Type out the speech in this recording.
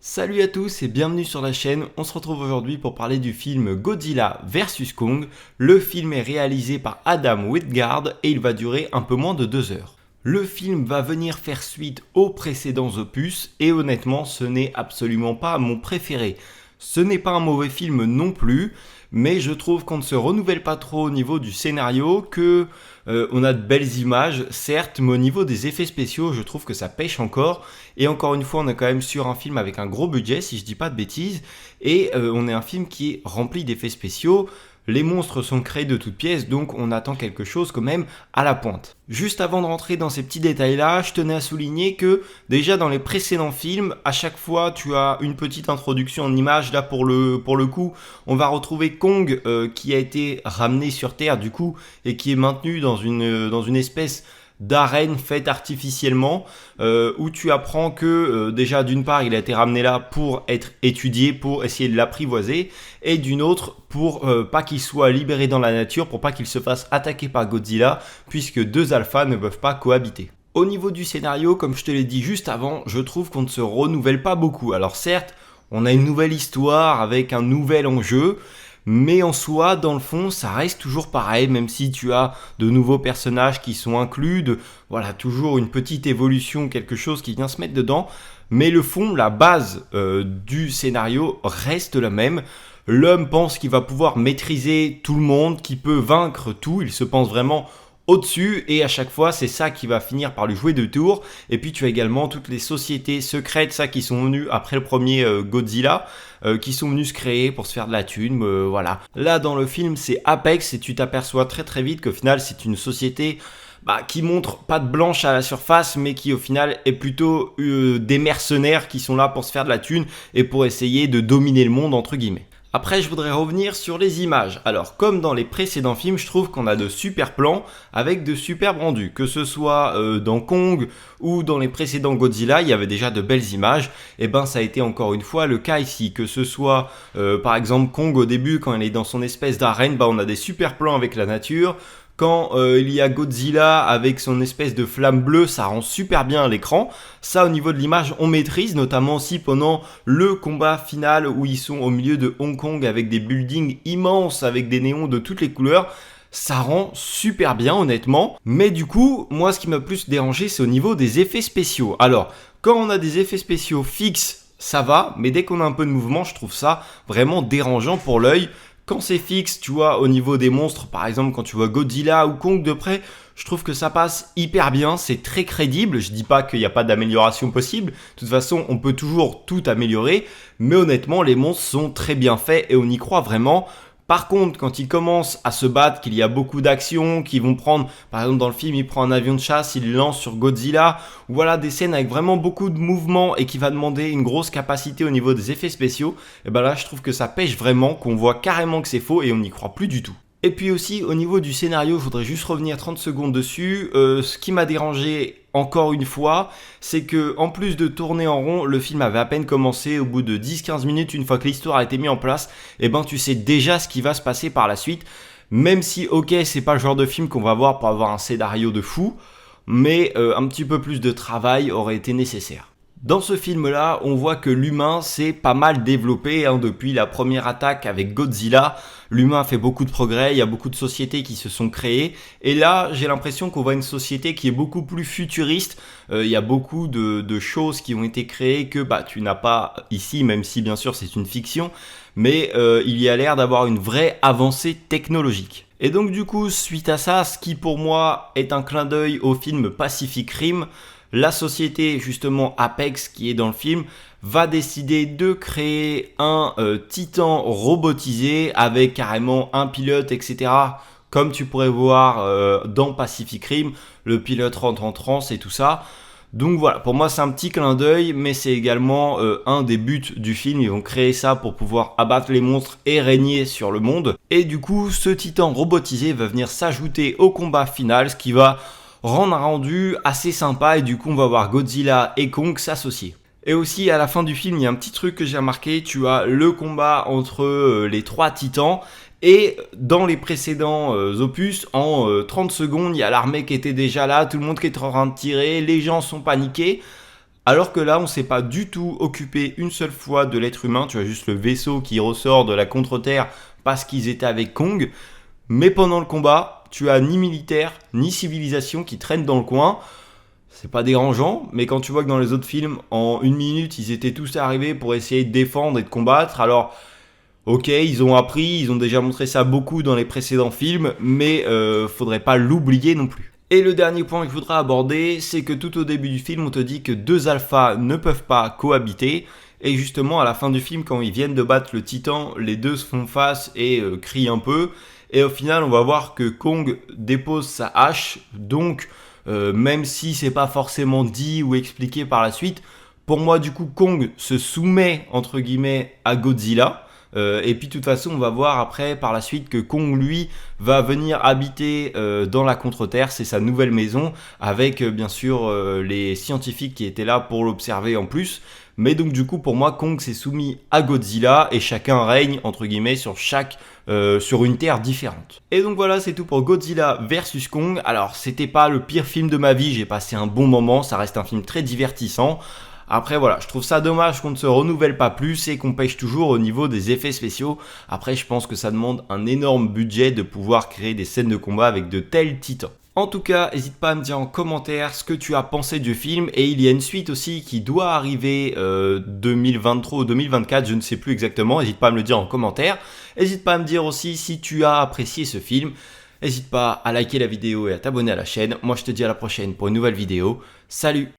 Salut à tous et bienvenue sur la chaîne, on se retrouve aujourd'hui pour parler du film Godzilla vs Kong. Le film est réalisé par Adam Wingard et il va durer un peu moins de 2 heures. Le film va venir faire suite aux précédents opus et honnêtement ce n'est absolument pas mon préféré. Ce n'est pas un mauvais film non plus, mais je trouve qu'on ne se renouvelle pas trop au niveau du scénario, que on a de belles images, certes, mais au niveau des effets spéciaux, je trouve que ça pêche encore. Et encore une fois, on est quand même sur un film avec un gros budget, si je dis pas de bêtises, et on est un film qui est rempli d'effets spéciaux. Les monstres sont créés de toutes pièces, donc on attend quelque chose quand même à la pointe. Juste avant de rentrer dans ces petits détails-là, je tenais à souligner que déjà dans les précédents films, à chaque fois tu as une petite introduction en image. Là pour le coup, on va retrouver Kong qui a été ramené sur Terre du coup et qui est maintenu dans une espèce d'arène faite artificiellement, où tu apprends que déjà d'une part il a été ramené là pour être étudié, pour essayer de l'apprivoiser, et d'une autre pour pas qu'il soit libéré dans la nature, pour pas qu'il se fasse attaquer par Godzilla, puisque deux alphas ne peuvent pas cohabiter. Au niveau du scénario, comme je te l'ai dit juste avant, je trouve qu'on ne se renouvelle pas beaucoup. Alors certes, on a une nouvelle histoire avec un nouvel enjeu, mais en soi, dans le fond, ça reste toujours pareil, même si tu as de nouveaux personnages qui sont inclus, voilà, toujours une petite évolution, quelque chose qui vient se mettre dedans. Mais le fond, la base du scénario reste la même. L'homme pense qu'il va pouvoir maîtriser tout le monde, qu'il peut vaincre tout, il se pense vraiment au-dessus, et à chaque fois c'est ça qui va finir par lui jouer de tours. Et puis tu as également toutes les sociétés secrètes, ça, qui sont venues après le premier Godzilla, qui sont venus se créer pour se faire de la thune, voilà. Là dans le film c'est Apex, et tu t'aperçois très très vite qu'au final c'est une société qui montre pas de blanche à la surface, mais qui au final est plutôt des mercenaires qui sont là pour se faire de la thune et pour essayer de dominer le monde entre guillemets. Après, je voudrais revenir sur les images. Alors, comme dans les précédents films, je trouve qu'on a de super plans avec de superbes rendus. Que ce soit dans Kong ou dans les précédents Godzilla, il y avait déjà de belles images. Et ben, ça a été encore une fois le cas ici. Que ce soit, par exemple, Kong au début, quand il est dans son espèce d'arène, on a des super plans avec la nature. Quand il y a Godzilla avec son espèce de flamme bleue, ça rend super bien à l'écran. Ça, au niveau de l'image, on maîtrise, notamment aussi pendant le combat final où ils sont au milieu de Hong Kong avec des buildings immenses, avec des néons de toutes les couleurs. Ça rend super bien, honnêtement. Mais du coup, moi, ce qui m'a plus dérangé, c'est au niveau des effets spéciaux. Alors, quand on a des effets spéciaux fixes, ça va, mais dès qu'on a un peu de mouvement, je trouve ça vraiment dérangeant pour l'œil. Quand c'est fixe, tu vois, au niveau des monstres, par exemple, quand tu vois Godzilla ou Kong de près, je trouve que ça passe hyper bien, c'est très crédible. Je dis pas qu'il n'y a pas d'amélioration possible. De toute façon, on peut toujours tout améliorer. Mais honnêtement, les monstres sont très bien faits et on y croit vraiment. Par contre, quand ils commencent à se battre, qu'il y a beaucoup d'actions, qu'ils vont prendre, par exemple dans le film, il prend un avion de chasse, il lance sur Godzilla, ou voilà, des scènes avec vraiment beaucoup de mouvements et qui va demander une grosse capacité au niveau des effets spéciaux, et ben là je trouve que ça pêche vraiment, qu'on voit carrément que c'est faux et on n'y croit plus du tout. Et puis aussi, au niveau du scénario, je voudrais juste revenir 30 secondes dessus. Ce qui m'a dérangé encore une fois, c'est que en plus de tourner en rond, le film avait à peine commencé. Au bout de 10-15 minutes, une fois que l'histoire a été mise en place, et ben tu sais déjà ce qui va se passer par la suite. Même si, ok, c'est pas le genre de film qu'on va voir pour avoir un scénario de fou, mais un petit peu plus de travail aurait été nécessaire. Dans ce film-là, on voit que l'humain s'est pas mal développé depuis la première attaque avec Godzilla. L'humain a fait beaucoup de progrès, il y a beaucoup de sociétés qui se sont créées. Et là, j'ai l'impression qu'on voit une société qui est beaucoup plus futuriste. Il y a beaucoup de choses qui ont été créées que tu n'as pas ici, même si bien sûr c'est une fiction. Mais il y a l'air d'avoir une vraie avancée technologique. Et donc du coup, suite à ça, ce qui pour moi est un clin d'œil au film Pacific Rim, la société justement Apex qui est dans le film va décider de créer un titan robotisé avec carrément un pilote, etc. Comme tu pourrais voir dans Pacific Rim, le pilote rentre en transe et tout ça. Donc voilà, pour moi c'est un petit clin d'œil, mais c'est également un des buts du film. Ils vont créer ça pour pouvoir abattre les monstres et régner sur le monde. Et du coup, ce titan robotisé va venir s'ajouter au combat final, ce qui va rendre un rendu assez sympa, et du coup on va voir Godzilla et Kong s'associer. Et aussi à la fin du film, il y a un petit truc que j'ai remarqué, tu as le combat entre les trois titans, et dans les précédents opus, en 30 secondes, il y a l'armée qui était déjà là, tout le monde qui est en train de tirer, les gens sont paniqués. Alors que là, on s'est pas du tout occupé une seule fois de l'être humain, tu as juste le vaisseau qui ressort de la contre-terre parce qu'ils étaient avec Kong, mais pendant le combat, tu as ni militaire, ni civilisation qui traînent dans le coin. C'est pas dérangeant, mais quand tu vois que dans les autres films, en 1 minute, ils étaient tous arrivés pour essayer de défendre et de combattre, alors ok, ils ont appris, ils ont déjà montré ça beaucoup dans les précédents films, mais faudrait pas l'oublier non plus. Et le dernier point que je voudrais aborder, c'est que tout au début du film, on te dit que deux alphas ne peuvent pas cohabiter. Et justement, à la fin du film, quand ils viennent de battre le titan, les deux se font face et crient un peu. Et au final, on va voir que Kong dépose sa hache. Donc, même si c'est pas forcément dit ou expliqué par la suite, pour moi, du coup, Kong se soumet, entre guillemets, à Godzilla. Et puis de toute façon, on va voir après par la suite que Kong, lui, va venir habiter dans la contre-terre. C'est sa nouvelle maison avec bien sûr les scientifiques qui étaient là pour l'observer en plus. Mais donc du coup, pour moi, Kong s'est soumis à Godzilla et chacun règne entre guillemets sur une terre différente. Et donc voilà, c'est tout pour Godzilla versus Kong. Alors, c'était pas le pire film de ma vie. J'ai passé un bon moment. Ça reste un film très divertissant. Après voilà, je trouve ça dommage qu'on ne se renouvelle pas plus et qu'on pêche toujours au niveau des effets spéciaux. Après, je pense que ça demande un énorme budget de pouvoir créer des scènes de combat avec de tels titans. En tout cas, n'hésite pas à me dire en commentaire ce que tu as pensé du film. Et il y a une suite aussi qui doit arriver 2023 ou 2024, je ne sais plus exactement. N'hésite pas à me le dire en commentaire. N'hésite pas à me dire aussi si tu as apprécié ce film. N'hésite pas à liker la vidéo et à t'abonner à la chaîne. Moi, je te dis à la prochaine pour une nouvelle vidéo. Salut!